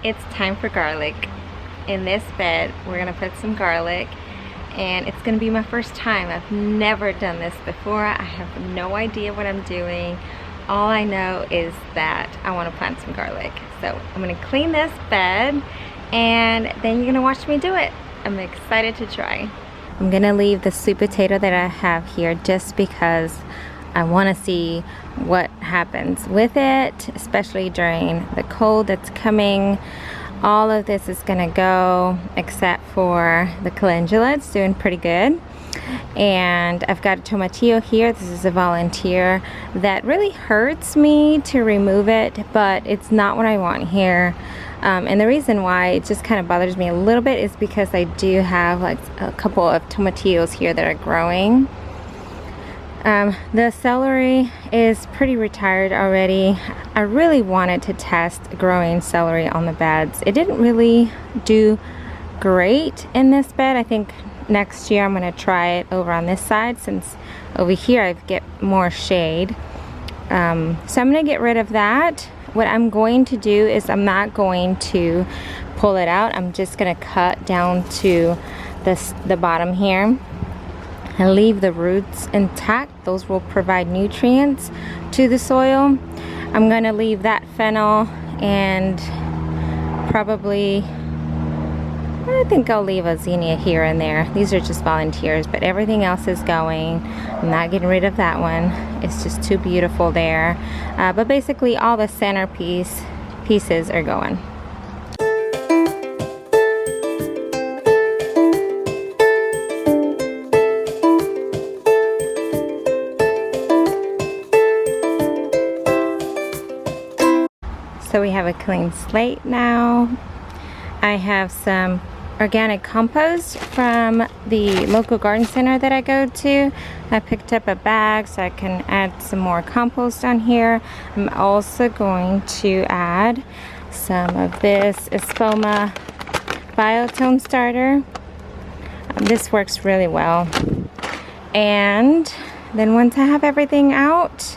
It's time for garlic. In this bed, we're gonna put some garlic, and it's gonna be my first time. I've never done this before. I have no idea what I'm doing. All I know is that I wanna plant some garlic. So I'm gonna clean this bed, and then you're gonna watch me do it. I'm excited to try. I'm gonna leave the sweet potato that I have here just because I wanna see what happens with it, especially during the cold that's coming. All of this is gonna go except for the calendula. It's doing pretty good. And I've got a tomatillo here. This is a volunteer that really hurts me to remove it, but it's not what I want here. And the reason why it just kind of bothers me a little bit is because I do have like a couple of tomatillos here that are growing. The celery is pretty retired already. I really wanted to test growing celery on the beds. It didn't really do great in this bed. I think next year I'm going to try it over on this side, since over here I get more shade. So I'm going to get rid of that. What I'm going to do is I'm not going to pull it out. I'm just going to cut down to the bottom here and leave the roots intact. Those will provide nutrients to the soil. I'm gonna leave that fennel, and probably, I think I'll leave a zinnia here and there. These are just volunteers, but everything else is going. I'm not getting rid of that one. It's just too beautiful there. But basically all the centerpiece pieces are going. So we have a clean slate now. I have some organic compost from the local garden center that I go to. I picked up a bag so I can add some more compost on here. I'm also going to add some of this Espoma biotone starter. This works really well. And then once I have everything out,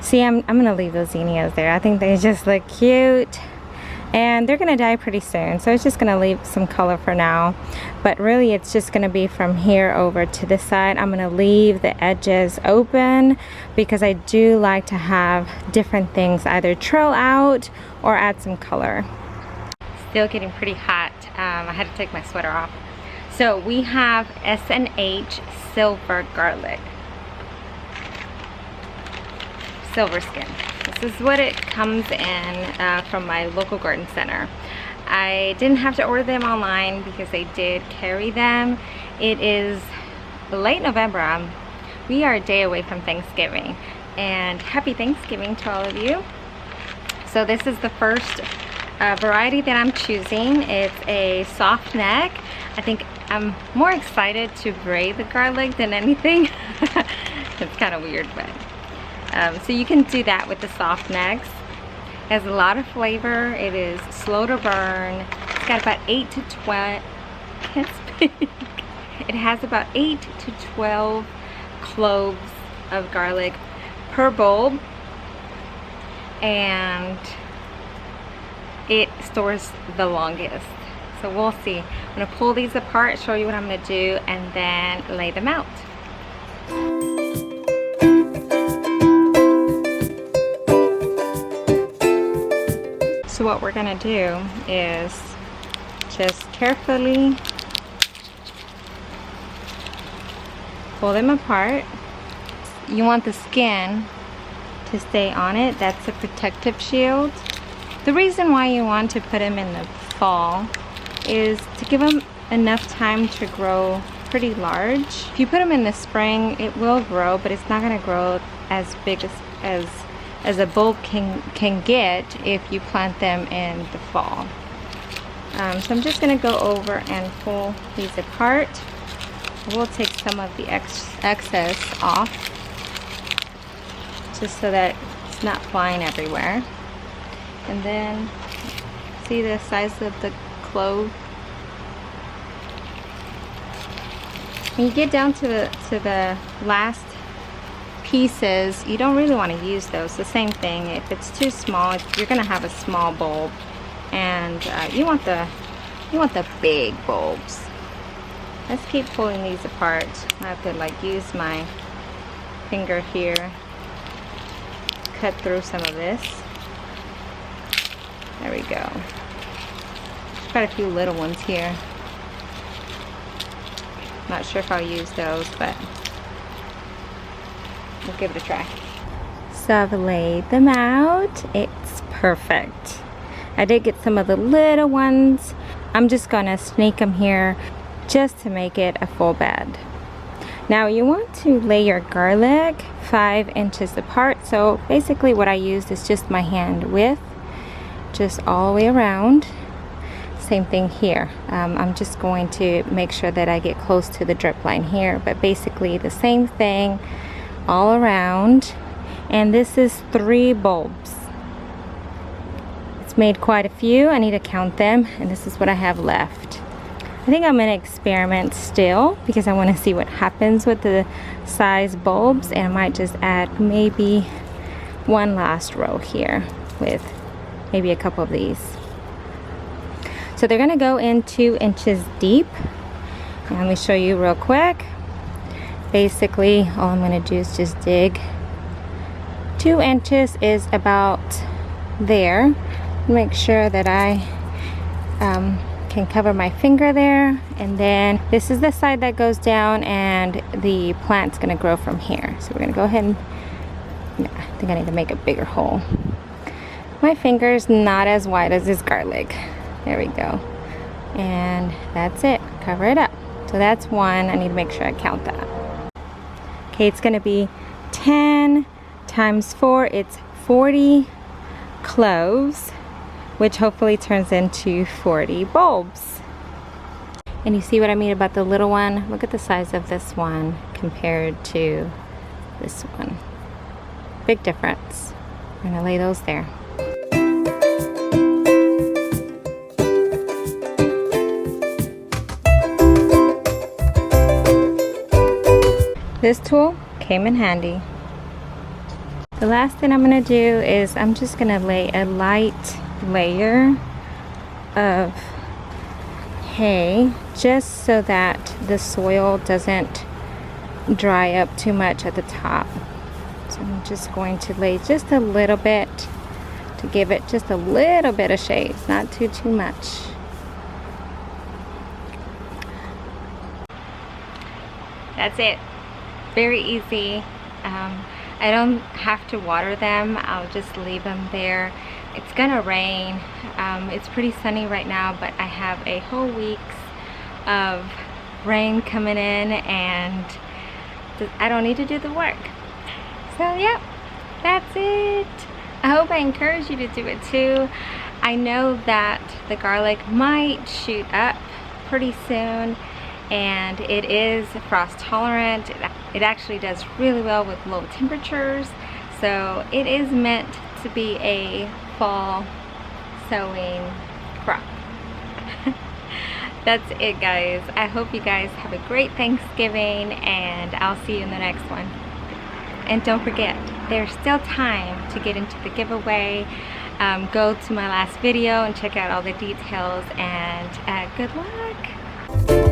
see, I'm gonna leave those zinnias there. I think they just look cute, and they're gonna die pretty soon, so it's just gonna leave some color for now. But really it's just gonna be from here over to this side. I'm gonna leave the edges open because I do like to have different things either trail out or add some color. Still getting pretty hot. I had to take my sweater off. So we have S&H silver garlic. Silver skin. This is what it comes in from my local garden center. I didn't have to order them online because they did carry them. It is late November. We are a day away from Thanksgiving, and happy Thanksgiving to all of you. So this is the first variety that I'm choosing. It's a soft neck. I think I'm more excited to braid the garlic than anything. It's kind of weird, but so you can do that with the soft necks. It has a lot of flavor. It is slow to burn. It's got about 8 to 12, can't speak. It has about 8 to 12 cloves of garlic per bulb, and it stores the longest. So we'll see. I'm gonna pull these apart, show you what I'm gonna do, and then lay them out. So what we're gonna do is just carefully pull them apart. You want the skin to stay on it. That's a protective shield. The reason why you want to put them in the fall is to give them enough time to grow pretty large. If you put them in the spring, it will grow, but it's not gonna grow as big as a bulb can get if you plant them in the fall. So I'm just going to go over and pull these apart. We'll take some of the excess off just so that it's not flying everywhere. And then see the size of the clove. When you get down to the last pieces, you don't really want to use those. The same thing, if it's too small, you're going to have a small bulb. and you want the big bulbs. Let's keep pulling these apart. I have to like use my finger here, cut through some of this. There we go. There's quite a few little ones here. Not sure if I'll use those, but we'll give it a try. So I've laid them out. It's perfect. I did get some of the little ones. I'm just gonna sneak them here just to make it a full bed. Now you want to lay your garlic 5 inches apart. So basically what I used is just my hand width, just all the way around. Same thing here. I'm just going to make sure that I get close to the drip line here, but basically the same thing all around. And this is 3 bulbs. It's made quite a few. I need to count them, and this is what I have left. I think I'm gonna experiment still because I want to see what happens with the size bulbs, and I might just add maybe one last row here with maybe a couple of these. So they're gonna go in 2 inches deep. And let me show you real quick. Basically, all I'm gonna do is just dig. 2 inches is about there. Make sure that I can cover my finger there, and then this is the side that goes down, and the plant's gonna grow from here. So we're gonna go ahead and, I think I need to make a bigger hole. My finger's not as wide as this garlic. There we go. And that's it. Cover it up. So that's 1. I need to make sure I count that. Okay, it's gonna be 10 times 4. It's 40 cloves, which hopefully turns into 40 bulbs. And you see what I mean about the little one? Look at the size of this one compared to this one. Big difference. I'm gonna lay those there. This tool came in handy. The last thing I'm gonna do is I'm just gonna lay a light layer of hay just so that the soil doesn't dry up too much at the top. So I'm just going to lay just a little bit to give it just a little bit of shade, not too much. That's it. Very easy. I don't have to water them. I'll just leave them there. It's gonna rain. It's pretty sunny right now, but I have a whole week's of rain coming in, and I don't need to do the work. So yeah, that's it. I hope I encourage you to do it too. I know that the garlic might shoot up pretty soon, and it is frost tolerant. It actually does really well with low temperatures, so it is meant to be a fall sowing crop. That's it, guys. I hope you guys have a great Thanksgiving, and I'll see you in the next one. And don't forget, there's still time to get into the giveaway. Go to my last video and check out all the details, and good luck.